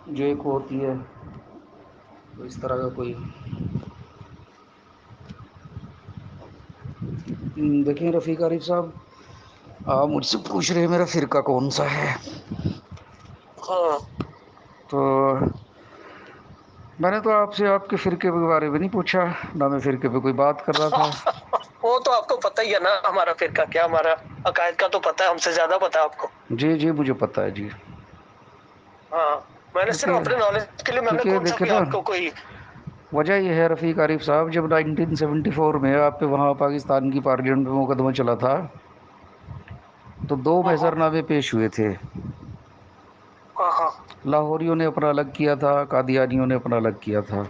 جو ایک ہوتی ہے، تو اس طرح کا کوئی دیکھیں رفیق عارف صاحب، آپ مجھ سے پوچھ رہے ہیں میرا فرقہ کون سا ہے. ہاں تو میں نے تو آپ سے آپ کے فرقے کے بارے میں نہیں پوچھا، نہ میں فرقے پہ کوئی بات کر رہا تھا. وہ تو آپ کو پتہ ہی ہے نا، ہمارا فرقہ کیا، ہمارا عقائد کا تو پتہ ہے، ہم سے زیادہ پتہ ہے آپ کو. جی جی مجھے پتہ ہے جی. ہاں میں نے صرف کیونکہ اپنے نالج کے لیے، میں نے کیونکہ کون سا دیکھیں بھی نا، آپ کو کوئی. وجہ یہ ہے رفیق عارف صاحب، جب 1974 میں آپ پہ وہاں پاکستان کی پارلیمنٹ میں مقدمہ چلا تھا تو دو ہاں ہاں محضر نامے پیش ہوئے تھے. ہاں ہاں لاہوریوں نے اپنا الگ کیا تھا، قادیانیوں نے اپنا الگ کیا تھا.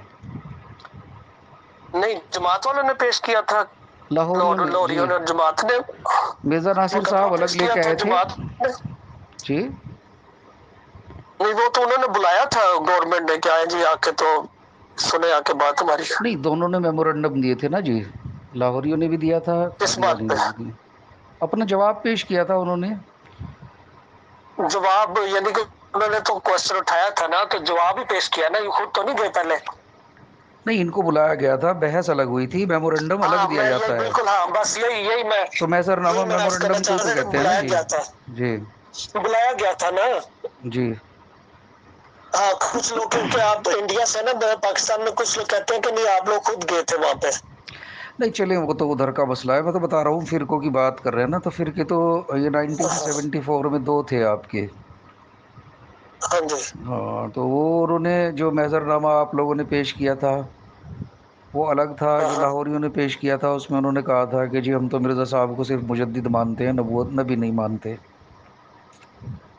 نہیں، جماعت والوں نے پیش کیا تھا. لاہوریوں نے جی، لوریوں نے، جماعت نے مرزا ناصر مقدمہ صاحب الگ پیش لے کیا کے تھا آئے تھے. جماعت نے. جی نہیں، وہ تو انہوں نے بلایا تھا گورنمنٹ نے کہ آئے جی آ کے تو سنے آ کے بات ہماری. نہیں، دونوں نے میمورنڈم دیے تھے نا جی، لاہوریوں نے بھی دیا تھا، کس بات قادیانیوں پہ نے بھی دیا. اپنا جواب پیش کیا تھا انہوں نے. جواب یعنی کہ انہوں نے تو کوشچن اٹھایا تھا نا، تو جواب ہی پیش کیا نا، یہ خود تو نہیں گئے پہلے. نہیں، ان کو بلایا گیا تھا، بحث الگ ہوئی تھی، میمورنڈم الگ ہاں دیا میں یہی جاتا ہے. بالکل، ہاں بس یہی میں تو محضر یہی نامہ میں عرض کرنا میمورنڈم کو چاہ تو رہا تھا، کہتے ہیں نا بلایا جی. گیا تھا. جی بلایا گیا تھا نا. جی ہاں کچھ لوگ، کیونکہ آپ انڈیا سے نا، پاکستان میں کچھ لوگ کہتے ہیں کہ نہیں آپ لوگ خود گئے تھے وہاں پہ. نہیں چلیں، وہ تو ادھر کا مسئلہ ہے، میں تو بتا رہا ہوں فرقوں کی بات کر رہے ہیں نا، تو فرقے تو یہ 1974 میں دو تھے آپ کے. ہاں جی ہاں تو وہ انہوں نے جو محضر نامہ آپ لوگوں نے پیش کیا تھا وہ الگ تھا. ہاں جو ہاں لاہوریوں نے پیش کیا تھا اس میں انہوں نے کہا تھا کہ جی ہم تو مرزا صاحب کو صرف مجدد مانتے ہیں، نبوت نبی نہیں مانتے.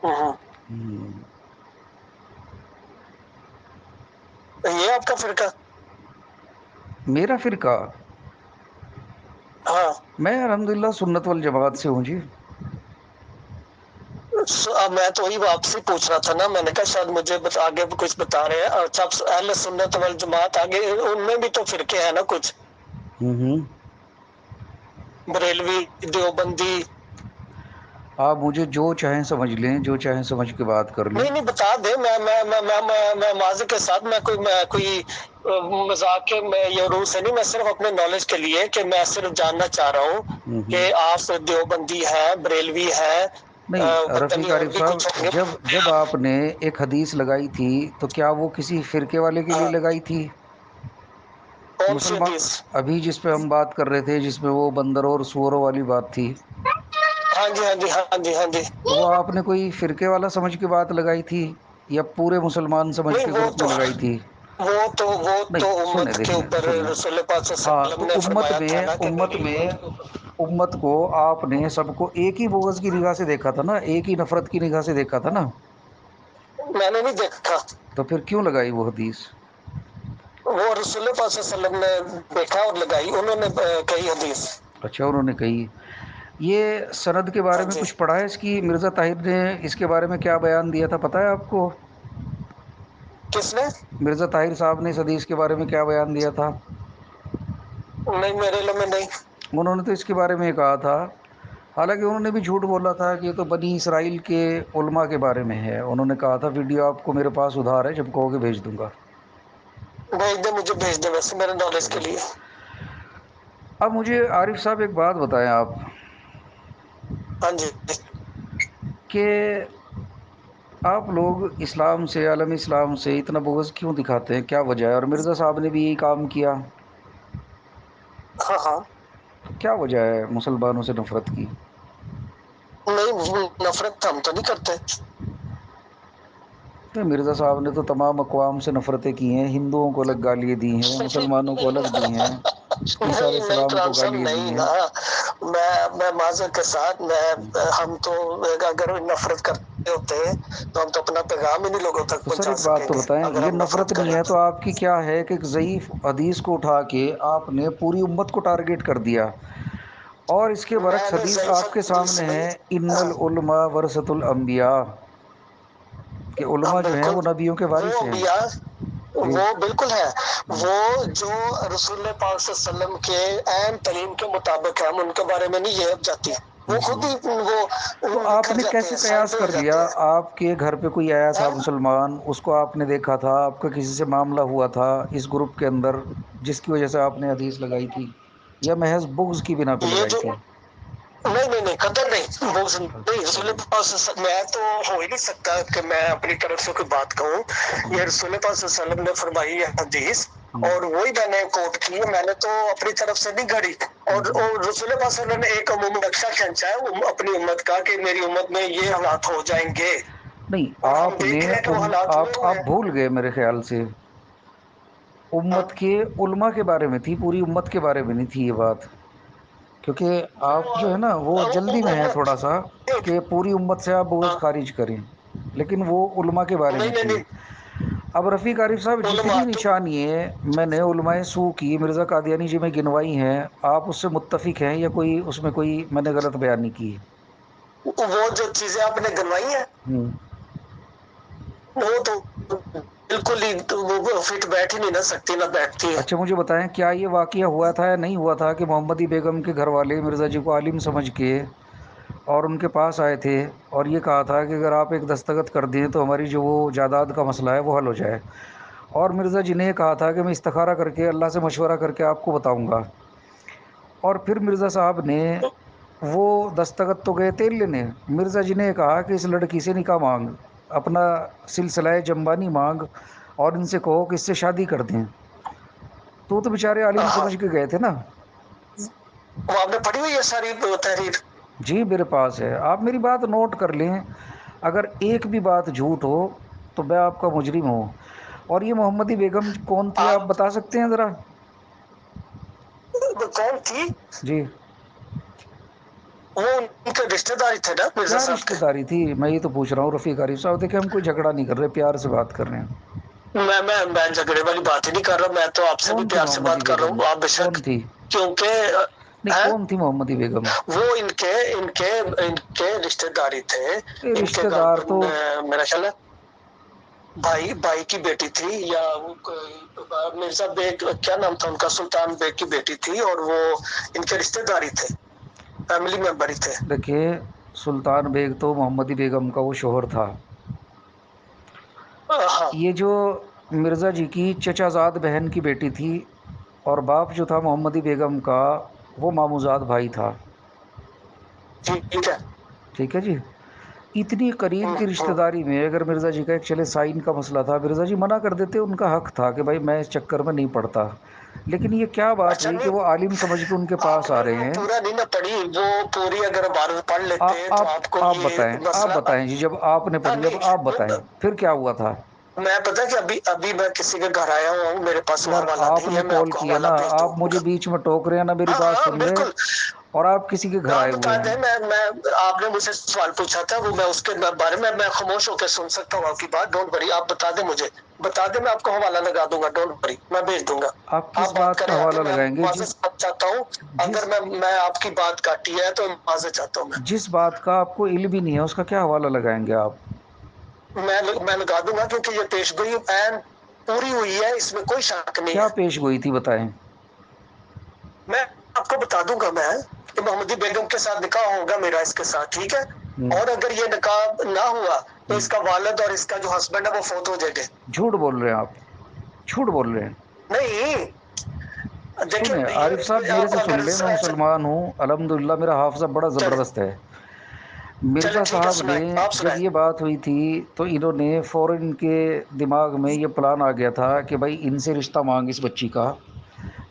ہاں. یہ آپ کا فرقہ؟ میرا فرقہ؟ ہاں میں الحمدللہ سنت والجماعت سے ہوں جی. میں تو وہی آپ سے پوچھ رہا تھا نا، میں نے کہا شاید مجھے آگے کچھ بتا رہے ہیں. اچھا، اہل سنت والجماعت آگے ان میں بھی تو فرقے ہیں نا کچھ، ہوں. بریلوی، دیوبندی. آپ مجھے جو چاہیں سمجھ لیں، جو چاہیں سمجھ کے بات کر لیں. نہیں نہیں بتا دیں، میں معذرت کے ساتھ، میں کوئی مذاق کے میں یہ روح سے نہیں، میں صرف اپنے نالج کے لیے، کہ میں صرف جاننا چاہ رہا ہوں کہ آپ دیوبندی ہے، بریلوی ہے، نہیں پتہ رفیق نہیں اور عارف بھی کچھ ہوں صاحب، گے. جب آپ نے ایک حدیث لگائی تھی تو کیا وہ کسی فرقے والے کے لیے ہاں، لگائی تھی؟ کون سی مسلمان، حدیث؟ ابھی جس پہ ہم بات کر رہے تھے، جس میں وہ بندروں اور سوروں والی بات تھی، ہاں جی ہاں جی ہاں جی ہاں جی. تو وہ آپ نے کوئی فرقے والا سمجھ کے بات لگائی تھی یا پورے مسلمان سمجھ نہیں کے وہ گروپ تو میں لگائی تھی؟ وہ تو نہیں سنیں، امت کے دیکھیں اوپر سنیں، رسول پاک صلی اللہ ہاں علیہ تو وسلم نے امت فرمایا میں تھا نا کہ امت میں امت کو آپ نے سب کو ایک ہی بغض کی نگاہ سے دیکھا تھا نا، ایک ہی نفرت کی نگاہ سے دیکھا تھا نا. میں نے نہیں دیکھا. تو پھر کیوں لگائی وہ حدیث؟ وہ رسول پاک صلی اللہ علیہ وسلم نے دیکھا اور لگائی، انہوں نے کہی حدیث. اچھا انہوں نے کہی. یہ سند کے بارے ہاں میں جی. کچھ پڑھا ہے اس کی؟ مرزا طاہر نے اس کے بارے میں کیا بیان دیا تھا پتہ ہے آپ کو؟ کس نے؟ مرزا طاہر صاحب نے اس حدیث کے بارے میں کیا بیان دیا تھا؟ نہیں، میرے علم میں نہیں. انہوں نے تو اس کے بارے میں کہا تھا، حالانکہ انہوں نے بھی جھوٹ بولا تھا کہ یہ تو بنی اسرائیل کے علماء کے بارے میں ہے. انہوں نے کہا تھا ویڈیو آپ کو میرے پاس ادھار ہے، جب کہو گے بھیج دوں گا. بھیج دیں، مجھے بھیج دیں، ویسے میرے نالج کے چلیں، لیے. اب مجھے عارف صاحب ایک بات بتائیں آپ، ہاں جی. کہ آپ لوگ اسلام سے، عالم اسلام سے اتنا بغض کیوں دکھاتے ہیں؟ کیا وجہ ہے؟ اور مرزا صاحب نے بھی یہی کام کیا، ہاں ہاں. تو کیا وجہ ہے مسلمانوں سے نفرت کی؟ نہیں، نفرت ہم تو نہیں کرتے. مرزا صاحب نے تو تمام اقوام سے نفرتیں کی ہیں، ہندوؤں کو الگ گالیاں دی ہیں، مسلمانوں کو الگ دی ہیں، عیسیٰ علیہ نہیں نہیں السلام کو قرآن صاحب گالیاں دی نہیں ہیں. نا. میں معذرت کے ساتھ، ہم تو اگر نفرت کرتے ہوتے تو ہم تو اپنا پیغام ہی نہیں لوگوں تک تو سر پہنچا ایک بات سکیں تو گے بتائیں، اگر یہ ہم نفرت نہیں کریں ہے تو. تو آپ کی کیا ہے کہ ایک ضعیف حدیث کو اٹھا کے آپ نے پوری امت کو ٹارگیٹ کر دیا، اور اس کے میں برعکس نے حدیث ضعیف آپ کے حدیث سامنے نہیں. ہے، ان العلماء ورثۃ الانبیاء، کہ ہاں علماء جو ہیں بالکل، وہ نبیوں کے وہ وارث ہیں. انبیاء، جی وہ بالکل ہے. وہ جو رسول پاک صلی اللہ علیہ وسلم کے عین تعلیم کے مطابق ہے، ہم ان کے بارے میں نہیں یہ جاتی. وہ جی، خود ہی وہ تو آپ نکل نے جاتے کیسے ہیں، سائڈ قیاس پہ ہو کر لیا؟ جاتے ہیں۔ آپ کے گھر پہ کوئی آیا تھا ہاں؟ مسلمان، اس کو آپ نے دیکھا تھا، آپ کا کسی سے معاملہ ہوا تھا اس گروپ کے اندر جس کی وجہ سے آپ نے حدیث لگائی تھی، یا محض بغض کی بنا پہ یہ لگائی جو تھی؟ نہیں نہیں نہیں، قدر نہیں، وہ نہیں، اچھا رسول جی۔ پاک میں تو ہو ہی نہیں سکتا کہ میں اپنی طرف سے کوئی بات کہوں۔ یہ رسول پاک صلی اللہ علیہ وسلم نے فرمائی ہے حدیث، اور وہی میں نے کوٹ کی ہے، میں نے تو اپنی طرف سے نہیں گھڑی۔ اور رسول پاک صلی اللہ علیہ وسلم نے ایک عمومی نقشہ کھینچا ہے اپنی امت کا کہ میری امت میں یہ حالات ہو جائیں گے، نہیں، اور ہم آپ نے دیکھ رہے ہیں کہ وہ حالات ہوئے ہوئے آپ ہیں۔ بھول گئے میرے خیال سے، ہاں امت کے علماء کے بارے میں تھی، پوری امت کے بارے میں نہیں تھی یہ بات، کیونکہ آپ جو ہے نا وہ جلدی میں ہے تھوڑا سا کہ پوری امت سے آپ بغض ہاں، خارج کریں، لیکن وہ علماء کے بارے میں نہیں نہیں تھی۔ نہیں، اب رفیق عارف صاحب، علماء جتنی تو نشانییں میں نے علماء سو کی مرزا قادیانی جی میں گنوائی ہیں، آپ اس سے متفق ہیں یا کوئی اس میں کوئی میں نے غلط بیان نہیں کی؟ وہ جو چیزیں آپ نے گنوائی ہیں ہوں۔ وہ تو بالکل ہی وہ فٹ بیٹھ ہی نہیں نہ سکتی، نہ بیٹھتی ہے۔ اچھا مجھے بتائیں، کیا یہ واقعہ ہوا تھا یا نہیں ہوا تھا کہ محمدی بیگم کے گھر والے مرزا جی کو عالم سمجھ کے اور ان کے پاس آئے تھے اور یہ کہا تھا کہ اگر آپ ایک دستخط کر دیں تو ہماری جو وہ جائیداد کا مسئلہ ہے وہ حل ہو جائے، اور مرزا جی نے یہ کہا تھا کہ میں استخارہ کر کے اللہ سے مشورہ کر کے آپ کو بتاؤں گا، اور پھر مرزا صاحب نے وہ دستخط تو گئے تیل لینے، مرزا جی نے کہا کہ اس لڑکی سے نکاح مانگ، اپنا سلسلہ جنبانی مانگ، اور ان سے کہو کہ اس سے شادی کر دیں، تو بیچارے عالم ہاں، سمجھ کے گئے تھے نا۔ وہ آپ نے پڑھی ہوئی ہے ساری تحریر؟ جی میرے پاس ہے، آپ میری بات نوٹ کر لیں، اگر ایک بھی بات جھوٹ ہو تو میں آپ کا مجرم ہوں۔ اور یہ محمدی بیگم کون تھی آپ بتا سکتے ہیں ذرا؟ کون تھی؟ جی، وہ ان کے رشتے داری تھے نا مرزا کیا صاحب رشتہ کے۔ داری تھی؟ میں یہ تو پوچھ رہا ہوں رفیق عارف صاحب، دیکھیں ہم کوئی جھگڑا نہیں کر رہے، پیار سے بات کر رہے ہیں۔ میں جھگڑے والی بات ہی نہیں کر رہا، میں تو آپ سے بھی کون تھی پیار سے محمدی بات کر رہا بیگم؟ ہوں، آپ بے شک، کون تھی؟ کیونکہ نہیں، ہیں کون تھی محمدی بیگم؟ وہ ان کے رشتے داری تھے، یہ ان کے رشتہ دار تو میرا خیال ہے بھائی کی بیٹی تھی، یا مرزا بیگ کیا نام تھا ان کا، سلطان بیگ کی بیٹی تھی، اور وہ ان کے رشتے داری تھے، فیملی ممبر ہی تھے۔ دیکھیے، سلطان بیگ تو محمدی بیگم کا وہ شوہر تھا، ہاں یہ جو مرزا جی کی چچا زاد بہن کی بیٹی تھی، اور باپ جو تھا محمدی بیگم کا وہ ماموزاد بھائی تھا، ٹھیک ہے۔ ٹھیک ہے جی۔ اتنی قریب کی رشتہ داری میں اگر مرزا جی کا ایک چلے سائن کا مسئلہ تھا، مرزا جی منع کر دیتے، ان کا حق تھا کہ بھائی میں اس چکر میں نہیں پڑتا، لیکن یہ کیا بات اچھا ہوئی کہ نہیں، وہ عالم سمجھ کے ان کے آپ پاس آ نے رہے وہ ہیں؟ پورا نہیں نہ پڑھی، وہ پوری اگر عبارت پڑھ آ, لیتے تو آپ آپ کو آپ یہ بتائیں، آپ مسئلہ۔ بتائیں جی، جب آپ نے ہاں پڑھی اب نہیں، آپ بتائیں پھر کیا ہوا تھا؟ میں پتا کہ ابھی میں کسی کے گھر آیا ہوں، میرے پاس وہ یار حوالہ آپ نہیں نے ہے، میں آپ کال کو کیا حوالہ نا، بھیج دوں آپ مجھے گا۔ بیچ میں ٹوک رہے ہیں نا میری ہاں بات ہاں سن رہے، بالکل، اور آپ کسی کے گھر ہاں آئے ہوئے بتا ہیں۔ دیں، آپ نے مجھ سے سوال پوچھا تھا، وہ میں اس کے بارے میں خاموش ہو کے سن سکتا ہوں آپ کی بات، ڈونٹ وری، آپ بتا دیں مجھے، بتا دیں، میں آپ کو حوالہ لگا دوں گا، ڈونٹ وری، میں بھیج دوں گا۔ آپ کس آپ بات بات کریں کا آگے، حوالہ میں لگائیں گے؟ معذرت چاہتا ہوں، جس اگر میں آپ کی بات کاٹی ہے تو معذرت چاہتا ہوں میں۔ جس بات کا آپ کو علم ہی نہیں ہے اس کا کیا حوالہ لگائیں گے آپ؟ میں لگا دوں گا، کیونکہ یہ پیش گوئی عین پوری ہوئی ہے، اس میں کوئی شک نہیں کیا ہے۔ پیش گوئی تھی بتائیں؟ میں آپ کو بتا دوں گا میں کہ محمدی بیگم کے ساتھ نکاح ہوگا میرا اس کے ساتھ، ٹھیک ہے، ہوں، اور اگر یہ نکاح نہ ہوا تو ہوں۔ اس کا والد اور اس کا جو ہسبینڈ ہے وہ فوت ہو جائے گے۔ جھوٹ بول رہے ہیں آپ، جھوٹ بول رہے ہیں۔ نہیں، دیکھیں سنیں عارف صاحب یہ میرے آپ سے سن اگر لیں، میں مسلمان ہوں الحمدللہ، میرا حافظہ بڑا چلے زبردست ہے۔ چلے مرزا ٹھیک ہے، صاحب نے سنائیں، آپ جب سنائیں۔ یہ بات ہوئی تھی تو انہوں نے فوراً ان کے دماغ میں یہ پلان آ گیا تھا کہ بھائی ان سے رشتہ مانگ اس بچی کا۔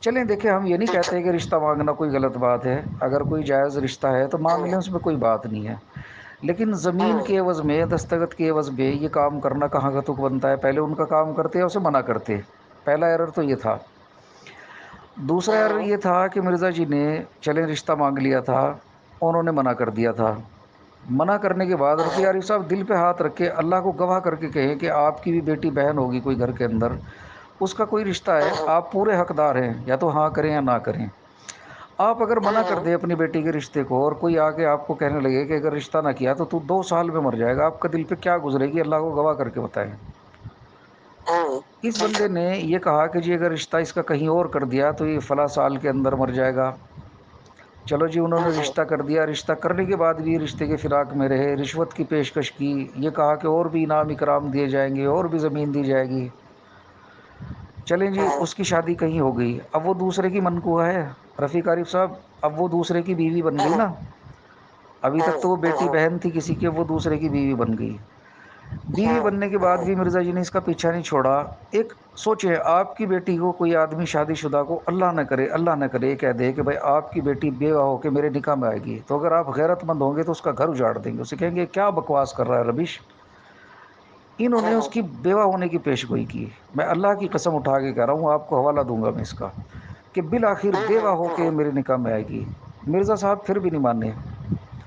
چلیں دیکھیں، ہم یہ نہیں ٹھیک ہے۔ کہتے کہ رشتہ مانگنا کوئی غلط بات ہے، اگر کوئی جائز رشتہ ہے تو مانگ ہوں لیں، اس میں کوئی بات نہیں ہے، لیکن زمین ہوں کے عوض میں دستخط کے عوض میں یہ کام کرنا کہاں کا تک بنتا ہے؟ پہلے ان کا کام کرتے یا اسے منع کرتے؟ پہلا ایرر تو یہ تھا۔ دوسرا ایرر ہوں یہ تھا کہ مرزا جی نے چلیں رشتہ مانگ لیا تھا، انہوں نے منع کر دیا تھا، منع کرنے کے بعد رفیع ہوں عارف صاحب دل پہ ہاتھ رکھ کے اللہ کو گواہ کر کے کہیں کہ آپ کی بھی بیٹی بہن ہوگی کوئی گھر کے اندر، اس کا کوئی رشتہ ہے، ہوں آپ پورے حقدار ہیں، یا تو ہاں کریں یا نہ کریں۔ آپ اگر منع کر ہوں دیں اپنی بیٹی کے رشتے کو، اور کوئی آ کے آپ کو کہنے لگے کہ اگر رشتہ نہ کیا تو 2 سال میں مر جائے گا، آپ کا دل پہ کیا گزرے گی؟ اللہ کو گواہ کر کے بتائیں۔ ہوں اس ٹھیک ہے۔ بندے نے یہ کہا کہ جی اگر رشتہ اس کا کہیں اور کر دیا تو یہ فلاں سال کے اندر مر جائے گا، چلو جی، انہوں نے رشتہ کر دیا، رشتہ کرنے کے بعد بھی رشتے کے فراق میں رہے، رشوت کی پیشکش کی، یہ کہا کہ اور بھی انعام اکرام دیے جائیں گے، اور بھی زمین دی جائے گی۔ چلیں جی، اس کی شادی کہیں ہو گئی، اب وہ دوسرے کی منقوہ ہے رفیق عارف صاحب، اب وہ دوسرے کی بیوی بن گئی نا۔ ابھی تک تو وہ بیٹی بہن تھی کسی کے، وہ دوسرے کی بیوی بن گئی۔ بیوی بننے کے بعد بھی مرزا جی نے اس کا پیچھا نہیں چھوڑا۔ ایک سوچیں، آپ کی بیٹی کو کوئی آدمی شادی شدہ کو اللہ نہ کرے، اللہ نہ کرے، کہہ دے کہ بھائی آپ کی بیٹی بیوہ ہو کے میرے نکاح میں آئے گی، تو اگر آپ غیرت مند ہوں گے تو اس کا گھر اجاڑ دیں گے، اسے کہیں گے کیا بکواس کر رہا ہے ربیش۔ انہوں نے اس کی بیوہ ہونے کی پیش گوئی کی۔ میں اللہ کی قسم اٹھا کے کہہ رہا ہوں، آپ کو حوالہ دوں گا میں اس کا، کہ بالآخر بیوہ ہو کے میرے نکاح میں آئے گی۔ مرزا صاحب پھر بھی نہیں مانے،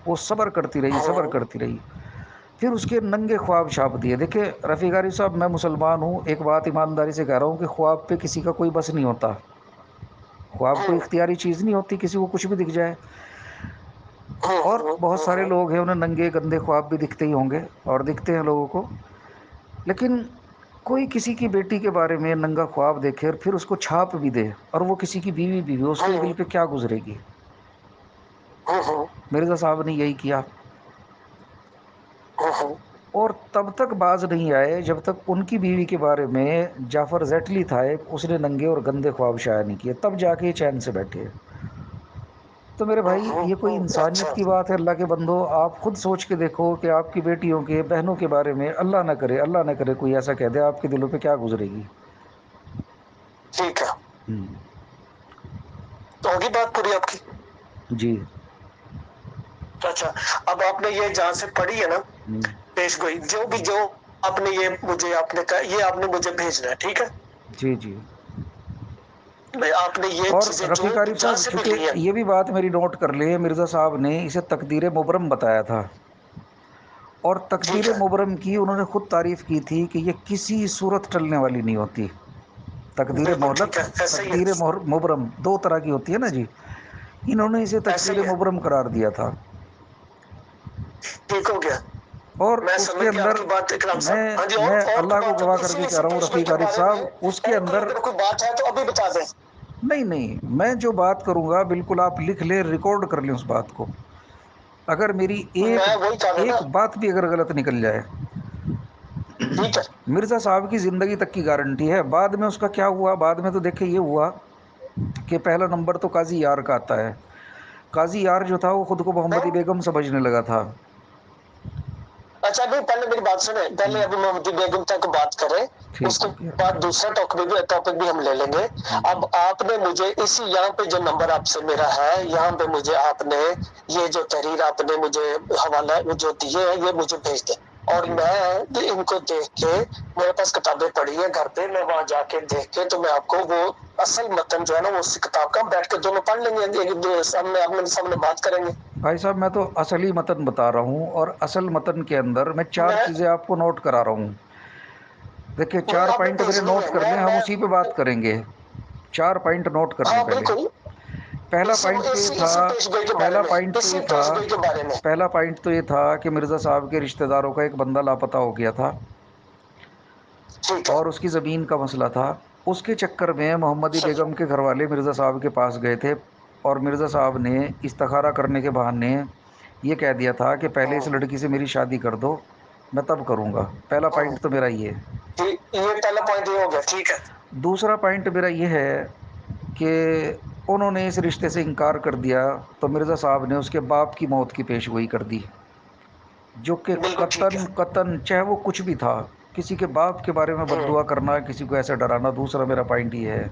وہ صبر کرتی رہی، صبر کرتی رہی، پھر اس کے ننگے خواب چھاپ دیے۔ دیکھیں رفیق عارف صاحب، میں مسلمان ہوں، ایک بات ایمانداری سے کہہ رہا ہوں کہ خواب پہ کسی کا کوئی بس نہیں ہوتا، خواب کوئی اختیاری چیز نہیں ہوتی، کسی کو کچھ بھی دکھ جائے۔ اور بہت سارے لوگ ہیں، انہیں ننگے گندے خواب بھی دکھتے ہی ہوں گے اور دکھتے ہیں لوگوں کو، لیکن کوئی کسی کی بیٹی کے بارے میں ننگا خواب دیکھے اور پھر اس کو چھاپ بھی دے، اور وہ کسی کی بیوی بھی ہو، اس کے دل پہ کیا گزرے گی؟ مرزا صاحب نے یہی کیا، اور تب تک باز نہیں آئے جب تک ان کی بیوی کے بارے میں جعفر زیٹلی تھا ایک، اس نے ننگے اور گندے خواب شائع نہیں کیے، تب جا کے یہ چین سے بیٹھے۔ تو میرے بھائی، یہ کوئی انسانیت کی بات ہے؟ اللہ کے بندو، آپ خود سوچ کے دیکھو کہ آپ کی بیٹیوں کے، بہنوں کے بارے میں اللہ نہ کرے، اللہ نہ کرے کوئی ایسا کہہ دے، آپ کے دلوں پہ کیا گزرے گی؟ ٹھیک ہے، تو ہوگی بات پوری آپ کی؟ جی۔ اچھا، اب آپ نے یہ جہاں سے پڑھی ہے نا پیش گوئی، جو آپ نے یہ مجھے آپ نے کہا، یہ آپ نے مجھے بھیجنا ہے، ٹھیک ہے؟ جی جی۔ بھائی آپ نے یہ اور چیزیں جو رفیق عارف جہاں صاحب، سے بھی لی چونکہ ہیں، یہ بھی بات میری نوٹ کر لیں، مرزا صاحب نے اسے تقدیر مبرم بتایا تھا، اور ٹھیک تقدیر ہے، مبرم کی انہوں نے خود تعریف کی تھی کہ یہ کسی صورت ٹلنے والی نہیں ہوتی۔ تقدیر بالکل ٹھیک مہلت، ہے، ایسا ہی ہے، تقدیر مبرم دو طرح کی ہوتی ہے نا جی، انہوں نے اسے ایسا تقدیر ہی ہے، مبرم قرار دیا تھا۔ ٹھیک ہو گیا، اور میں اس کے سمجھ گیا آپ اندر کی بات اکرام میں صاحب۔ ہاں جی، میں اور کوئی اللہ کو بات گواہ کر کے کہہ اسی رہا ہوں پیش گوئی رفیق کے عارف بارے میں، صاحب، اس کے اور کوئی اندر اگر کوئی بات ہے تو ابھی بتا دیں۔ نہیں نہیں، میں جو بات کروں گا بالکل آپ لکھ لیں، ریکارڈ کر لیں اس بات کو، اگر میری ایک میں وہی کہہ رہا نا، ایک بات بھی اگر غلط نکل جائے، ٹھیک ہے، مرزا صاحب کی زندگی تک کی گارنٹی ہے۔ بعد میں اس کا کیا ہوا، بعد میں تو دیکھیں یہ ہوا کہ پہلا نمبر تو قاضی یار کا آتا ہے۔ قاضی یار جو تھا وہ خود کو محمدی بیگم سمجھنے لگا تھا۔ اچھا ابھی پہلے میری بات سنیں، پہلے ابھی محمدی بیگم تک بات کریں، اس ٹھیک کے ہو گیا۔ بعد دوسرا ٹاپک بھی ہم لے لیں گے۔ اب آپ نے مجھے اسی یہاں پہ جو نمبر آپ سے میرا ہے، یہاں پہ مجھے آپ نے یہ جو تحریر آپ نے مجھے حوالہ جو دیے ہیں، یہ مجھے بھیج دیں، اور جی میں ان کو دیکھ کے، میرے پاس کتابیں پڑھی ہیں گھر پہ، میں وہاں جا کے دیکھ کے تو میں آپ کو وہ اصل متن جو ہے نا، وہ اس کتاب کا ہم بیٹھ کے دونوں پڑھ لیں گے، سامنے بات کریں گے۔ بھائی صاحب، میں تو اصلی متن بتا رہا ہوں، اور اصل متن کے اندر میں چار میں چیزیں آپ کو نوٹ کرا رہا ہوں۔ دیکھیں نہیں، چار آپ نے پوائنٹ میرے بھیجنی نوٹ ہے، کر لیں، ہم میں اسی پہ بات کریں گے۔ چار پوائنٹ نوٹ کر لیں ہاں پہلے۔ بالکل، پہلا پوائنٹ تو یہ تھا، اسی پیش گوئی کے بارے پہلا میں، پوائنٹ تو اسی یہ تھا پیش گوئی کے بارے میں، پہلا پوائنٹ تو یہ تھا کہ مرزا صاحب کے رشتہ داروں کا ایک بندہ لاپتہ ہو گیا تھا، ٹھیک ہے، اور اس کی زمین کا مسئلہ تھا۔ اس کے چکر میں محمدی صحیح بیگم کے گھر والے مرزا صاحب کے پاس گئے تھے، اور مرزا صاحب نے استخارہ کرنے کے بہانے یہ کہہ دیا تھا کہ پہلے اس لڑکی سے میری شادی کر دو، میں تب کروں گا۔ پہلا پوائنٹ تو میرا یہ ہے۔ یہ پہلا پوائنٹ یہ ہو گیا، ٹھیک ہے، دوسرا پوائنٹ میرا یہ ہے کہ انہوں نے اس رشتے سے انکار کر دیا، تو مرزا صاحب نے اس کے باپ کی موت کی پیش گوئی کر دی، جو کہ بالکل ٹھیک ہے، قطن چاہے وہ کچھ بھی تھا، کسی کے باپ کے بارے میں بد دعا کرنا، کسی کو ایسے ڈرانا۔ دوسرا میرا پوائنٹ یہ ہے۔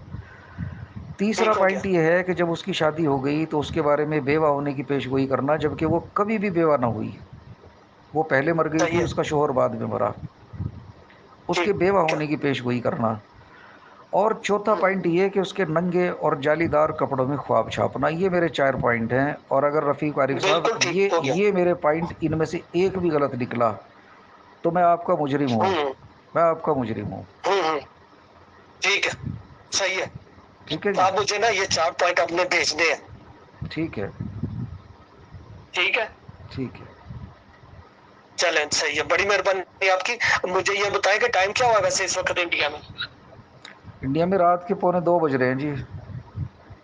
تیسرا ٹھیک ہو گیا، پوائنٹ یہ ہے کہ جب اس کی شادی ہو گئی تو اس کے بارے میں بیوہ ہونے کی پیش گوئی کرنا، جبکہ وہ کبھی بھی بیوہ نہ ہوئی، وہ پہلے مر گئی تھی، صحیح ہے، اس کا شوہر بعد میں مرا، اس کے بیوہ ٹھیک ہے، ہونے کی پیش گوئی کرنا۔ اور چوتھا پوائنٹ یہ کہ اس کے ننگے اور جالی دار کپڑوں میں خواب چھاپنا۔ یہ میرے چار پوائنٹ ہیں، اور اگر رفیق عارف صاحب بالکل ٹھیک ہو گیا، یہ میرے پوائنٹ ان میں سے ایک بھی غلط نکلا تو میں آپ کا مجرم ہوں، ہوں میں آپ کا مجرم ہوں۔ ہوں ہوں، ٹھیک ہے، صحیح ہے، ٹھیک ہے جی، آپ مجھے نا یہ 4 پوائنٹ آپ نے بھیجنے ہیں، ٹھیک ہے، ٹھیک ہے، ٹھیک ہے۔ چلیں صحیح ہے، بڑی مہربانی آپ کی۔ مجھے یہ بتائیں کہ ٹائم کیا ہوا ویسے اس وقت انڈیا میں؟ انڈیا میں رات کے 1:45 بج رہے ہیں جی۔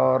اور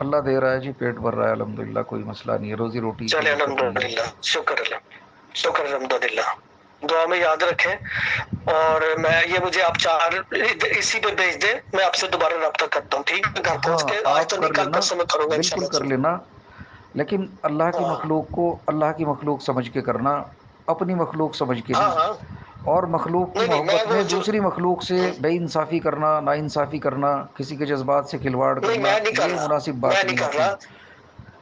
اللہ دے رہا ہے جی, پیٹ بھر رہا ہے الحمدللہ, کوئی مسئلہ نہیں ہے, روزی روٹی کی چلے دقت نہیں ہے. الحمدللہ, شکر اللہ, شکر الحمدللہ. دعا میں یاد رکھیں اور میں یہ مجھے آپ چار اسی پہ بھیج دیں, میں آپ سے دوبارہ رابطہ کرتا ہوں, ٹھیک ہے, گھر پہنچ ہاں کے, آج آپ تو نہیں کر کل لینا, پرسوں میں کروں گا بالکل انشاءاللہ کر ضرور. لینا, لیکن اللہ کی ہاں مخلوق کو اللہ کی مخلوق سمجھ کے کرنا, اپنی مخلوق سمجھ کے ہاں نہیں. ہاں, اور مخلوق کی نہیں نہیں میں محبت وہ میں جو دوسری مخلوق سے بے انصافی کرنا, ناانصافی کرنا, کسی کے جذبات سے کھلواڑ نہیں کرنا, میں نہیں کر یہ رہا, مناسب میں بات نہیں نہیں کر ہوتی. رہا.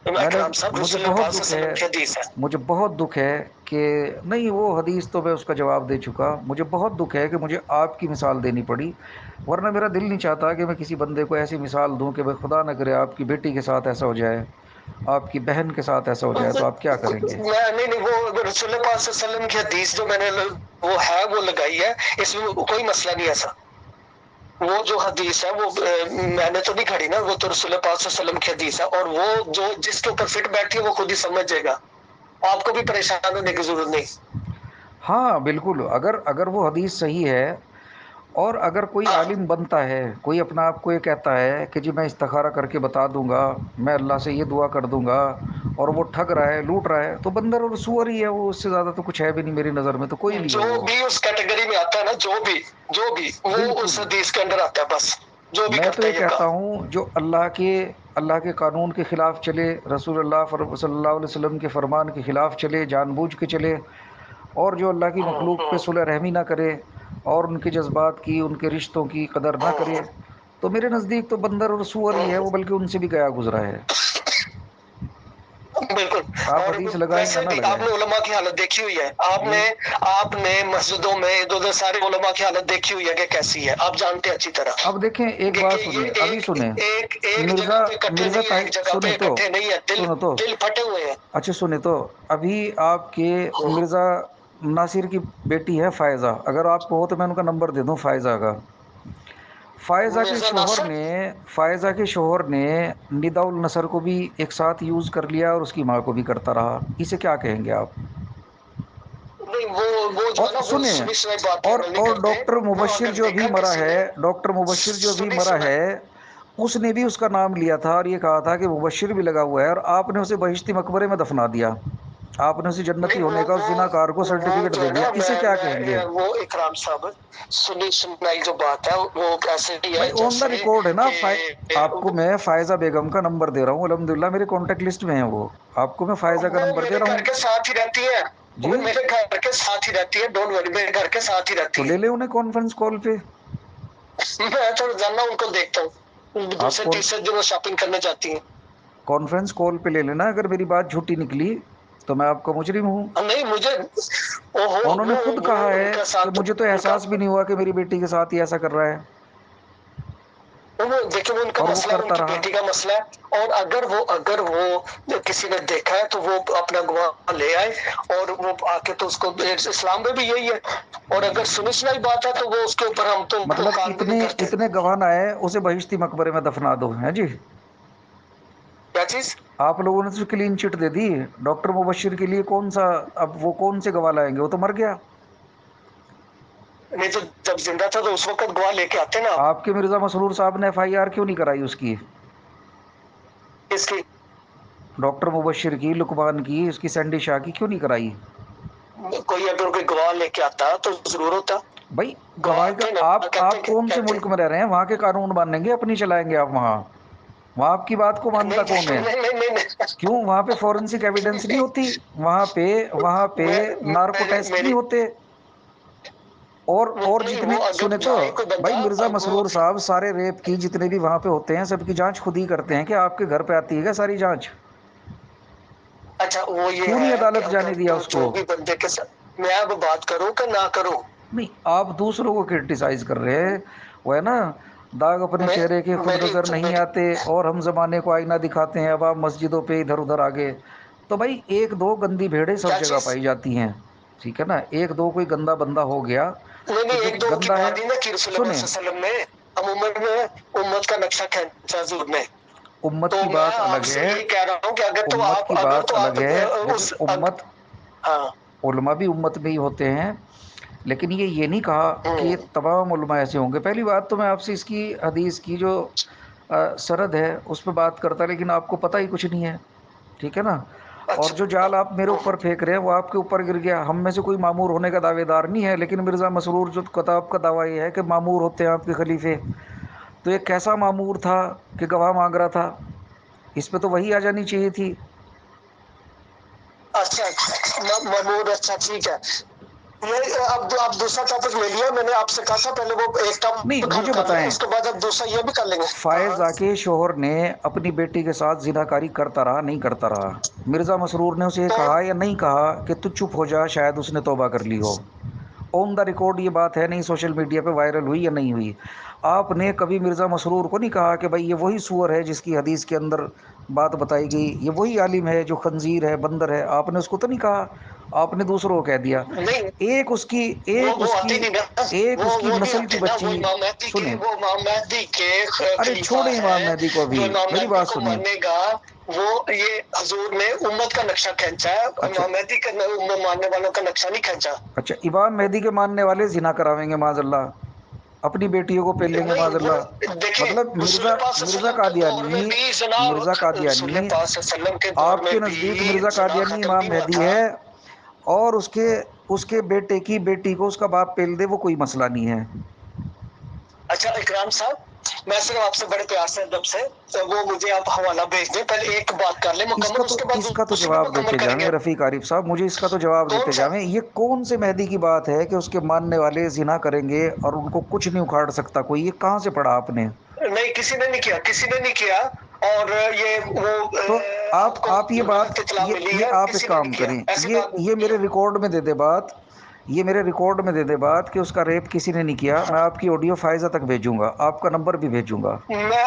میں نے اکرام صاحب مجھے رسول اللہ بہت پاک صلی دکھ اللہ علیہ ہے, وسلم کی حدیث ہے. مجھے بہت دکھ ہے کہ نہیں, وہ حدیث تو میں اس کا جواب دے چکا, مجھے بہت دکھ ہے کہ مجھے آپ کی مثال دینی پڑی, ورنہ میرا دل نہیں چاہتا کہ میں کسی بندے کو ایسی مثال دوں کہ بھائی خدا نہ کرے آپ کی بیٹی کے ساتھ ایسا ہو جائے, آپ کی بہن کے ساتھ ایسا ہو جائے, تو آپ کیا کریں گے؟ میں نہیں وہ رسول اللہ پاک صلی اللہ علیہ وسلم کی حدیث جو میں نے وہ ہے وہ لگائی ہے, اس میں کوئی مسئلہ نہیں ایسا. وہ جو حدیث ہے وہ میں نے تو نہیں کھڑی نا, وہ تو رسول اللہ پاک صلی اللہ علیہ وسلم کی حدیث ہے, اور وہ جو جس کے اوپر فٹ بیٹھی ہے وہ خود ہی سمجھ جائے گا, آپ کو بھی پریشان ہونے کی ضرورت نہیں. ہاں بالکل, اگر وہ حدیث صحیح ہے, اور اگر کوئی ہاں عالم بنتا ہے, کوئی اپنا آپ کو یہ کہتا ہے کہ جی میں استخارہ کر کے بتا دوں گا, میں اللہ سے یہ دعا کر دوں گا, اور وہ ٹھگ رہا ہے, لوٹ رہا ہے, تو بندر اور سور ہی ہے وہ, اس سے زیادہ تو کچھ ہے بھی نہیں میری نظر میں, تو کوئی نہیں جو ہے وہ. بھی اس کیٹیگری میں آتا ہے نا, جو بھی وہ اس بالکل, حدیث کے اندر آتا ہے, بس جو بھی میں تو کرتا یہ ہے یہ کہتا کام. ہوں جو اللہ کے قانون کے خلاف چلے, رسول اللہ صلی اللہ علیہ وسلم کے فرمان کے خلاف چلے, جان بوجھ کے چلے, اور جو اللہ کی مخلوق پہ صلح رحمی نہ کرے, اور ان کے جذبات کی, ان کے رشتوں کی قدر نہ کرے, تو میرے نزدیک تو بندر اور سور ہی ہے وہ, بلکہ ان سے بھی گیا گزرا ہے. بالکل. آپ اور حدیث لگائیں یا ویسے نہ بھی آپ لگائیں. نے علماء کی حالت دیکھی ہوئی ہے, جی آپ نے مسجدوں میں ادھر ادھر سارے علماء کی حالت دیکھی ہوئی ہے کہ کیسی ہے, آپ جانتے ہیں اچھی طرح اب دیکھیں ایک کہ بات سنیں, یہ ابھی سنیں, ایک جگہ پہ اکٹھے نہیں ہے, ایک جگہ پہ سنیں تو, اکٹھے نہیں ہے, سنو تو, دل پھٹے ہوئے ہیں. اچھا سنیں تو, ابھی آپ کے مرزا ناصر کی بیٹی ہے فائزہ, اگر آپ کو ہو تو میں ان کا نمبر دے دوں فائزہ کا. مرزا ناصر فائزہ کے شوہر نے ندا النصر کو بھی ایک ساتھ یوز کر لیا, اور اس کی ماں کو بھی کرتا رہا, اسے کیا کہیں گے آپ؟ نہیں وہ جو اور ہے نا وہ سنیں, سنی سنائی باتیں عمل نہیں اور کرتے. ڈاکٹر وہ مبشر اگر جو ابھی دیکھا مرا کسی ہے, نے ڈاکٹر مبشر جو ابھی سنی مرا سنائی. ہے, اس نے بھی اس کا نام لیا تھا, اور یہ کہا تھا کہ مبشر بھی لگا ہوا ہے, اور آپ نے اسے بہشتی مقبرے میں دفنا دیا, آپ نے اسے جنتی نہیں ہونے کا اس زناکار کو وہ سرٹیفکیٹ جو دے ہے دیا, نا اسے کیا کہیں گے؟ وہ اکرام صاحب سنی سنائی جو بات ہے وہ ایسے ہی ہے بھائی آن دا جیسے ریکارڈ ہے نا, کہ آپ کو میں فائزہ بیگم کا نمبر دے رہا ہوں, الحمدللہ میرے کانٹیکٹ لسٹ میں ہیں وہ, آپ کو میں فائزہ کا وہ نمبر دے میرے رہا گھر ہوں. کے ساتھ ہی رہتی ہے, جی وہ میرے گھر کے ساتھ ہی رہتی ہے, ڈونٹ وری, میرے گھر کے ساتھ ہی تو رہتی لے ہے. لیں انہیں کانفرنس کال پہ. میں تو روزانہ ان کو دیکھتا ہوں, آپ دوسرے تیسرے دن وہ شاپنگ کرنے جاتی ہیں. کانفرنس کال پہ لے لینا, اگر میری بات جھوٹی نکلی تو میں آپ کا مجرم ہوں. نہیں مجھے انہوں نے خود وہ کہا ان ہے کا کہ ساتھ مجھے تو ان کا احساس بھی نہیں ہوا کہ میری بیٹی کے ساتھ ہی ایسا کر رہا ہے, دیکھیں وہ ان کا اور وہ مسئلہ ہے, ان کرتا کی رہا. بیٹی کا مسئلہ ہے, اور اگر وہ کسی نے دیکھا ہے تو وہ اپنا گواہ لے آئے, اور وہ آ کے تو اس کو, اسلام میں بھی یہی ہے, اور اگر سنی سنائی بات ہے تو وہ اس کے اوپر ہم تو مطلب کاروائی نہیں کرتے. اتنے گواہ نہ آئے, اسے بہشتی مقبرے میں دفنا دو, ہیں جی. کیا چیز؟ آپ لوگوں نے تو کلین چٹ دے دی, ڈاکٹر مبشر کے لیے کون سا, اب وہ کون سے گواہ لائیں گے, وہ تو مر گیا. نہیں تو جب زندہ تھا تو اس وقت گواہ لے کے آتے نا آپ. آپ کے مرزا مسرور صاحب نے FIR کیوں نہیں کرائی اس کی, اس کی ڈاکٹر مبشر کی, لقمان کی, اس کی سینڈی شاہ کی کیوں نہیں کرائی؟ کوئی اگر کوئی گواہ لے کے آتا تو ضرور ہوتا. بھائی گواہ گواہی کا آتے نا, کہتے آپ کون سے کہتے ملک میں رہ رہے ہیں, وہاں کے قانون مانیں گے, اپنی چلائیں گے آپ وہاں آپ کی بات کو مانتا نہیں کون ہے؟ نہیں نہیں نہیں کیوں وہاں پہ فورینسک ایویڈنس نہیں ہوتی, وہاں پہ نارکو ٹیسٹ نہیں میری ہوتے, اور نہیں جتنے وہ اگر سنے تو, جائے کوئی بھائی بندہ مرزا وہ مسرور صاحب سارے ریپ کی جتنے بھی وہاں پہ ہوتے ہیں سب کی جانچ خود ہی کرتے ہیں, کہ آپ کے گھر پہ آتی ہے کیا ساری جانچ؟ اچھا وہ یہ کیوں نہیں ہے کہ عدالت جانے اگر دیا تو اس جو کو؟ بھی بندے کے ساتھ میں اب بات کروں کہ نہ کروں, نہیں آپ دوسروں کو کرٹیسائز کر رہے ہیں, وہ ہے نا داغ اپنے میں چہرے کے خود میری نظر نہیں آتے, اور ہم زمانے کو آئینہ دکھاتے ہیں, اب آپ مسجدوں پہ ادھر ادھر آگے, تو بھائی ایک دو گندی بھیڑیں سب کیا جگہ چیز؟ پائی جاتی ہیں, ٹھیک ہے نا, ایک دو کوئی گندا بندہ ہو گیا نہیں تو نہیں, جو ایک دو کی گندا ہے, بات نہیں نا کہ رسول اللہ سنیں صلی اللہ علیہ وسلم نے عموماً میں امت کا نقشہ کھینچا حضور نے. امت تو کی میں بات آپ الگ سے ہے، یہ کہہ رہا ہوں کہ امت کی اگر بات تو الگ آپ ہے، دیکھیں اس امت، ہاں علماء بھی امت میں ہی ہوتے ہیں، لیکن یہ نہیں کہا کہ ہوں تمام علماء ایسے ہوں گے۔ پہلی بات تو میں آپ سے اس کی حدیث کی جو سرد ہے اس پہ بات کرتا، لیکن آپ کو پتہ ہی کچھ نہیں ہے، ٹھیک ہے نا؟ اور جو اچھا جال آپ میرے اوپر پھینک رہے ہیں وہ آپ کے اوپر گر گیا۔ ہم میں سے کوئی معمور ہونے کا دعوے دار نہیں ہے، لیکن مرزا مسرور جو کتاب کا دعویٰ یہ ہے کہ معمور ہوتے ہیں آپ کے خلیفے، تو یہ کیسا معمور تھا کہ گواہ مانگ رہا تھا؟ اس پہ تو وہی آ جانی چاہیے تھی۔ اچھا محمود، اچھا ٹھیک ہے، یہ اب آپ دوسرا ٹاپک لے لیا، میں نے آپ سے کہا تھا پہلے وہ ایک نہیں، ٹاپک حل مجھے کر لیں، بتائیں، اس کے بعد اب دوسرا یہ بھی کر لیں گے۔ ہاں فائز کے شوہر نے اپنی بیٹی کے ساتھ زناکاری کرتا رہا نہیں کرتا رہا؟ مرزا مسرور نے اسے یہ تو کہا یا نہیں کہا کہ تو چپ ہو جا، شاید اس نے توبہ کر لی ہو؟ آن دا ریکارڈ یہ بات ہے، نہیں سوشل میڈیا پہ وائرل ہوئی یا نہیں ہوئی؟ آپ نے کبھی مرزا مسرور کو نہیں کہا کہ بھائی یہ وہی سور ہے جس کی حدیث کے اندر بات بتائی گئی، یہ وہی عالم ہے جو خنزیر ہے، بندر ہے؟ آپ نے اس کو تو نہیں کہا، آپ نے دوسروں کو کہہ دیا۔ نہیں، ایک اس کی ایک وہ اس آتے کی نہیں نا، ایک اس کی وہ نہیں نسل کی آتے نا، وہ بچی، امام مہدی کے سنیں، وہ امام مہدی کے ارے خلیفہ چھوڑیں ہے، امام مہدی کو، جو ابھی امام میری مہدی بات کو سنیں۔ مانے گا، وہ یہ حضور نے امت کا نقشہ کھینچا ہے، اچھا امام مہدی کا ماننے والوں کا نقشہ نہیں کھینچا۔ اچھا، امام مہدی کے ماننے والے زنا کراویں گے معاذ اللہ، اپنی بیٹیوں کو پہن لیں گے نہیں، معاذ وہ اللہ؟ دیکھیں مطلب رسول مرزا پاک صلی اللہ مرزا علیہ وسلم کے دور میں قادیانی، بھی جناب، مرزا رسول قادیانی پاک صلی اللہ علیہ وسلم کے دور آپ میں کے نزدیک بھی مرزا زنا قادیانی ختم امام نہیں ہوا مہدی تھا۔ ہے، اور اس کے بیٹے کی بیٹی کو اس کا باپ پہل دے، وہ کوئی مسئلہ نہیں ہے؟ اچھا اکرام صاحب، میں صرف آپ سے بڑے پیار سے ادب سے وہ مجھے آپ حوالہ بھیج دیں، پہلے ایک بات کر لیں اس مکمل، کا اس تو کے بعد اس کا تو دوسری بھی جواب مکمل دیتے کریں جائیں گے۔ رفیق عارف صاحب، مجھے اس کا تو جواب کون دیتے سا؟ جائیں۔ یہ کون سے مہدی کی بات ہے کہ اس کے ماننے والے زنا کریں گے اور ان کو کچھ نہیں اکھاڑ سکتا کوئی؟ یہ کہاں سے پڑھا آپ نے؟ نہیں، کسی نے نہیں کیا، کسی نے نہیں کیا، اور یہ وہ تو آپ کو آپ یہ بات، غلط اطلاع ملی یہ ہے، آپ ایک کسی نے کام نہیں کیا، کریں، ایسی بات یہ نہیں میرے ہے۔ ریکارڈ میں دے دے بات، یہ میرے ریکارڈ میں دے دے بات کہ اس کا ریپ کسی نے نہیں کیا۔ میں آپ کی آڈیو فائزہ تک بھیجوں گا، آپ کا نمبر بھی بھیجوں گا۔ میں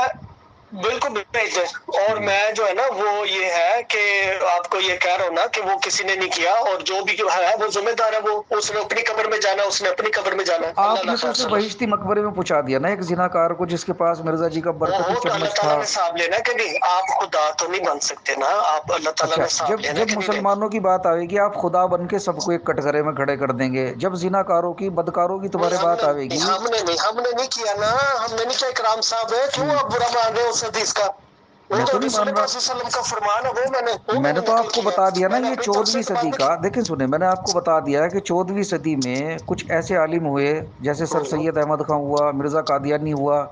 بالکل بھیج دیں، اور جی، میں جو ہے نا وہ یہ ہے کہ آپ کو یہ کہہ رہا ہوں نا کہ وہ کسی نے نہیں کیا، اور جو بھی ہے وہ ذمہ دار ہے، وہ اس نے اپنی قبر میں جانا، اس نے اپنی قبر میں تو جانا ہے۔ اللہ آپ نے اللہ تو خیر اسے سلام۔ بہشتی مقبرے میں پہنچا دیا نا، ایک زناکار کو جس کے پاس مرزا جی کا برکتی وہ تو اللہ چمچ تعالیٰ تھا۔ نے حساب لینا ہے کہ نہیں، آپ خدا تو نہیں بن سکتے نا، آپ اللہ تعالیٰ اچھا، نے حساب جب لینا ہے جب کہ نہیں لینا۔ مسلمانوں کی بات آئے گی آپ خدا بن کے سب کو ایک کٹغرے میں کھڑے کر دیں گے، جب زناکاروں کی بدکاروں کی نہیں، تمہارے بات آئے گی؟ ہم نے نہیں کیا نا، ہم نے نہیں کیا اکرام صاحب ہے، کیوں جی، آپ برا مان رہے ہو اس حدیث کا؟ وہ میں تو تو نہیں رسول مان پاک رہا، صلی اللہ علیہ وسلم کا فرمان ہے، وہ میں میں نے نے تو نقل آپ کو کیا بتا ہے، دیا نا، میں نے یہ اپنی طرف سے 14ویں تو بات صدی نہیں کا، کی۔ دیکھیں سنیں، میں نے آپ کو بتا دیا ہے کہ 14ویں صدی میں کچھ ایسے عالم ہوئے جیسے سر سید احمد خان ہوا، مرزا قادیانی ہوا،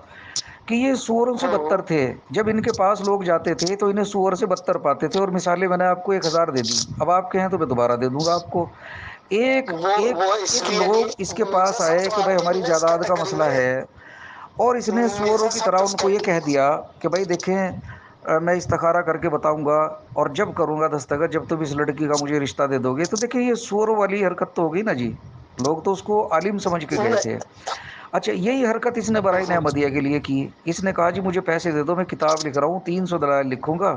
کہ یہ سوروں سے بدتر تھے۔ جب ان کے پاس لوگ جاتے تھے تو انہیں سور سے بدتر پاتے تھے، اور مثالیں میں نے آپ کو 1000 دے دی، اب آپ کہیں تو میں دوبارہ دے دوں گا آپ کو۔ ایک ایک وہ اس ایک لیے لوگ اس کے نہیں مرزا پاس صاحب، آئے تو کہ بھائی آپ تو ہماری اس جائیداد کا کیٹیگری مسئلہ میں، ہے، اور اس نے سوروں مرزا کی صاحب طرح تو ان کو یہ کہہ دیا کہ بھائی دیکھیں، میں استخارہ کر کے بتاؤں گا، اور جب کروں گا دستخط، جب تم اس لڑکی کا مجھے رشتہ دے دو گے۔ تو دیکھیں یہ سور والی حرکت تو ہوگی نا جی، لوگ تو اس کو عالم سمجھ کے گئے تھے۔ اچھا، یہی حرکت اس نے برائی احمدیہ کے لیے کی، اس نے کہا جی مجھے پیسے دے دو، میں کتاب لکھ رہا ہوں، 300 دلائل لکھوں گا،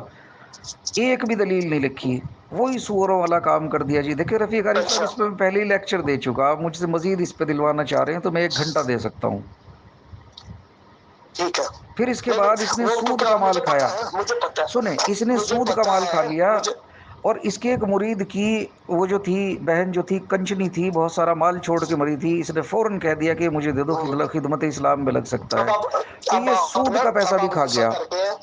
ایک بھی دلیل نہیں لکھی، وہی سوروں والا کام کر دیا جی۔ دیکھیں رفیق عارف صاحب، اچھا اس پہ میں پہلے ہی لیکچر دے چکا، آپ مجھ سے مزید اس پہ دلوانا چاہ رہے ہیں تو میں 1 گھنٹہ دے سکتا ہوں۔ ٹھیک ہے، پھر اس کے نہیں بعد اس نہیں، نے وہ سود کیونکہ کا مال مجھے پتا کھایا، ہے، مجھے پتا سنیں، اس ہے، نے مجھے سود کا پتا مال کھا ہے، لیا، مجھے اور اس کے ایک مرید کی وہ جو تھی بہن جو تھی کنچنی تھی، بہت سارا مال چھوڑ کے مری تھی، اس نے فوراً کہہ دیا کہ مجھے دے دو، خدمت اسلام میں لگ سکتا اب ہے۔ تو اب یہ آپ سود نا، کا پیسہ اب بھی آپ کھا غصہ گیا کر گئے ہیں،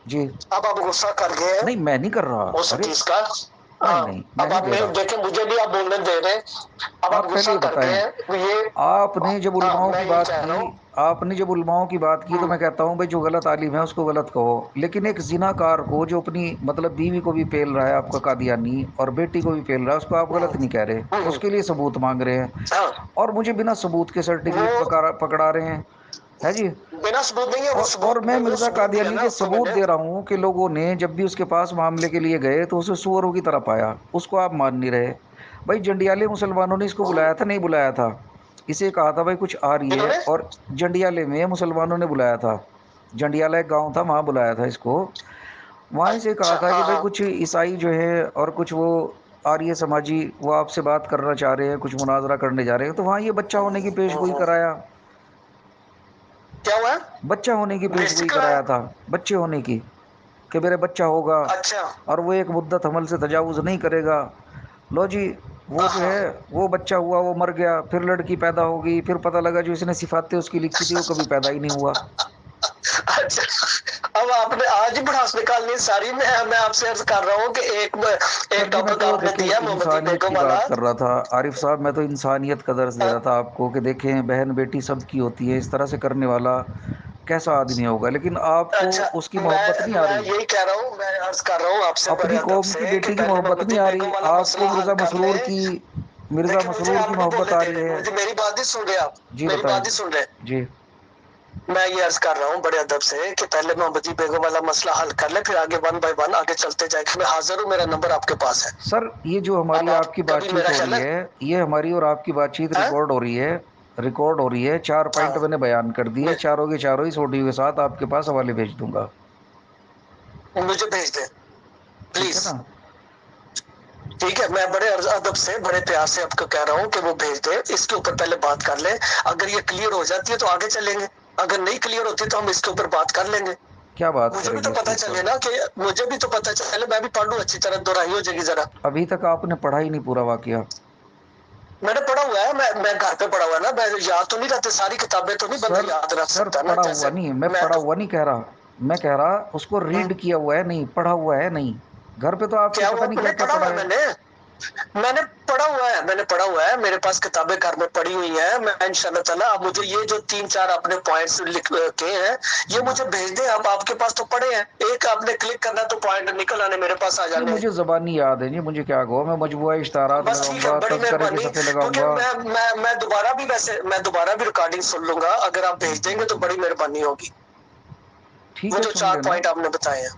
جی۔ اب آپ غصہ کر گئے ہیں نہیں میں نہیں کر رہا، اس ارے حدیث کا۔ نہیں ہاں، نہیں میں اب نہیں آپ دے نے رہا۔ دیکھیں، مجھے بھی آپ بولنے دے رہے ہیں، اب آپ آپ پہلے غصہ یہ کر بتائیں، گئے ہیں یہ۔ آپ نے جب ہاں، علماؤں میں کی یہی بات کہہ کی، رہا ہوں۔ آپ نے جب علماؤں کی بات کی تو میں کہتا ہوں بھائی جو غلط عالم ہے اس کو غلط کہو، لیکن ایک زنا کار کو جو اپنی مطلب بیوی کو بھی پیل رہا ہے آپ کا قادیانی، اور بیٹی کو بھی پیل رہا ہے، اس کو آپ غلط نہیں کہہ رہے، اس کے لیے ثبوت مانگ رہے ہیں، ہاں، اور مجھے بنا ثبوت کے سرٹیفکیٹ وہ پکڑا رہے ہیں، ہے جی۔ بنا ثبوت نہیں ہے، وہ اور ثبوت، میں وہ مرزا ثبوت دیا قادیانی نا کے آپ کو میں ثبوت نے۔ دے رہا ہوں کہ لوگوں نے جب بھی اس کے پاس معاملے کے لیے گئے تو اسے سوروں کی طرح پایا، اس کو آپ مان نہیں رہے۔ بھائی جنڈیالے مسلمانوں نے اس کو بلایا تھا نہیں بلایا تھا؟ اسے کہا تھا بھائی کچھ آ رہی انہوں ہے، نے اور جنڈیالے میں مسلمانوں نے بلایا تھا، جنڈیالہ ایک گاؤں تھا وہاں بلایا تھا اس کو، وہاں سے کہا اچھا، تھا کہ ہاں بھائی ہاں، کچھ عیسائی جو ہے اور کچھ وہ آریہ سماجی وہ آپ سے بات کرنا چاہ رہے ہیں، کچھ مناظرہ کرنے جا رہے ہیں، تو وہاں یہ بچہ ہونے کی پیش گوئی کرایا، کیا ہوا ہے؟ بچہ ہونے کی پیش بےزتی گوئی کرایا؟ کرایا تھا، بچے ہونے کی۔ کہ میرے بچہ ہوگا اچھا اور وہ ایک مدت حمل سے تجاوز نہیں کرے گا. لو جی وہ جو ہاں ہے وہ بچہ ہوا، وہ مر گیا، پھر لڑکی پیدا ہو گئی، پھر پتہ لگا جو اس نے صفاتیں اس کی لکھی تھی وہ کبھی پیدا ہی نہیں ہوا. اچھا. اب آپ نے آج ہی بڑھاس نکالنی ساری. میں آپ سے عرض کر رہا ہوں کہ سر ایک جی میں ٹاپک تو آپ نے دیکھیں دیا محمدی انسانیت کی بیگم والا. بات کر رہا تھا عارف صاحب، میں تو انسانیت کا درس دے رہا تھا آپ کو کہ دیکھیں بہن بیٹی سب کی ہوتی ہے، اس طرح سے کرنے والا کیسا آدمی ہوگا. لیکن آپ کو اچھا اس کی محبت نہیں آ میں رہی، یہی کہہ رہا ہوں، میں عرض کر رہا ہوں آپ سے بڑے اپنی ادب قوم سے کی کہ بیٹی کی پہلے محبت نہیں محمدی آ رہی. بیگم والا آپ مسئلہ کو حل مرزا کر مسرور لیں. کی، مرزا دیکھیں مجھے مسرور کی آپ نہیں محبت بولنے آ دے رہی رہے، ہے. مجھے میری بات ہی سن رہے آپ. جی میری بتائیں. بات ہی سن رہے. جی میں یہ عرض کر رہا ہوں بڑے ادب سے کہ پہلے محمدی بیگم والا مسئلہ حل کر لیں، پھر آگے ون بائی ون آگے چلتے جائیں. میں حاضر ہوں، میرا نمبر آپ کے پاس ہے. سر یہ جو اب ہماری آپ آپ کی بات کبھی چیت میرا ہو خیال رہی ہے، یہ ہماری اور آپ کی بات چیت ہے ریکارڈ ہو رہی ہے، ریکارڈ ہو رہی ہے. 4 ہاں پوائنٹ میں نے بیان کر دیے، میں- چاروں کے چاروں ہی آڈیو کے ساتھ آپ کے پاس حوالے بھیج دوں گا. مجھے بھیج دیں ٹھیک ہے پلیز. نا. ٹھیک ہے، میں بڑے ادب سے بڑے پیار سے آپ کو کہہ رہا ہوں کہ وہ بھیج دیں. اس کے اوپر پہلے بات کر لیں. اگر یہ کلیئر ہو جاتی ہے تو آگے چلیں گے، اگر نہیں کلیئر ہوتی تو ہم اس کے اوپر بات کر لیں گے. کیا بات مجھے بھی کریں گے تو اس کے پتا اوپر؟ چلے نا، کہ مجھے بھی تو پتا چلے، میں بھی پڑھ لوں اچھی طرح، دوہرائی ہو جائے گی ذرا. ابھی تک آپ نے پڑھا ہی نہیں پورا واقعہ. میں نے پڑھا ہوا ہے، میں گھر پہ پڑھا ہوا ہے نا. میں یاد تو نہیں رہتے ساری کتابیں، تو نہیں بندہ سر یاد رکھ سر سکتا نا پڑھا جیسے. ہوا نہیں، میں میں پڑھا تو ہوا نہیں کہہ رہا، میں کہہ رہا اس کو ہوں، ریڈ کیا ہوا ہے نہیں، پڑھا ہوا ہے نہیں. گھر پہ تو آپ کے کیا پتہ ہوا نہیں کیا نہیں کیا پڑھا ہوا پڑھا ہے ہے. میں نے پڑھا ہوا ہے، میں نے پڑھا ہوا ہے. میرے پاس کتابیں گھر میں پڑھی ہوئی ہیں. میں انشاءاللہ تعالیٰ اب مجھے یہ جو 3-4 اپنے پوائنٹس لکھ کے ہیں یہ مجھے بھیج دیں. آپ کے پاس تو پڑھے ہیں، ایک آپ نے کلک کرنا تو پوائنٹ نکل آنے میرے پاس آ جی جانے. مجھے زبانی یاد ہے جی، مجھے کیا کہو، میں مجموعہ اشتہارات بس لگاؤں ٹھیک ہے، گا، بڑی تذکرے کے مہربانی. صفحے لگاؤں کیونکہ گا. میں دوبارہ بھی میں دوبارہ بھی ریکارڈنگ سن لوں گا. اگر آپ بھیج دیں گے تو بڑی مہربانی ہوگی. ٹھیک وہ ہے جو سن 4 لینا. پوائنٹ آپ نے بتائے ہیں،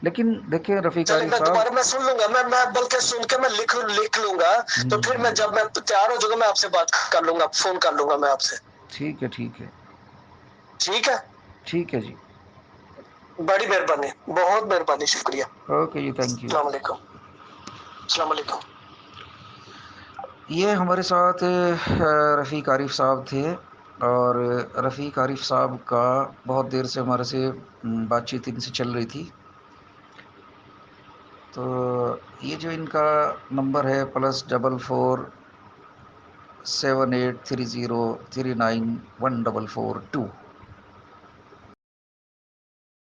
لیکن دیکھیں رفیق چلے عارف میں صاحب. دوبارہ میں سن لوں گا. میں بلکہ سن کے میں لکھ لوں گا. تو پھر میں جب میں تیار ہو جاؤں گا میں آپ سے بات کر لوں گا، فون کر لوں گا میں آپ سے. ٹھیک ہے ٹھیک ہے ٹھیک ہے، ٹھیک ہے جی. بڑی مہربانی، بہت مہربانی، شکریہ. اوکے جی، تھینک یو. السلام علیکم. السلام علیکم. یہ ہمارے ساتھ رفیق عارف صاحب تھے، اور رفیق عارف صاحب کا بہت دیر سے ہمارے سے بات چیت ان سے چل رہی تھی. تو یہ جو ان کا نمبر ہے +44 7830391442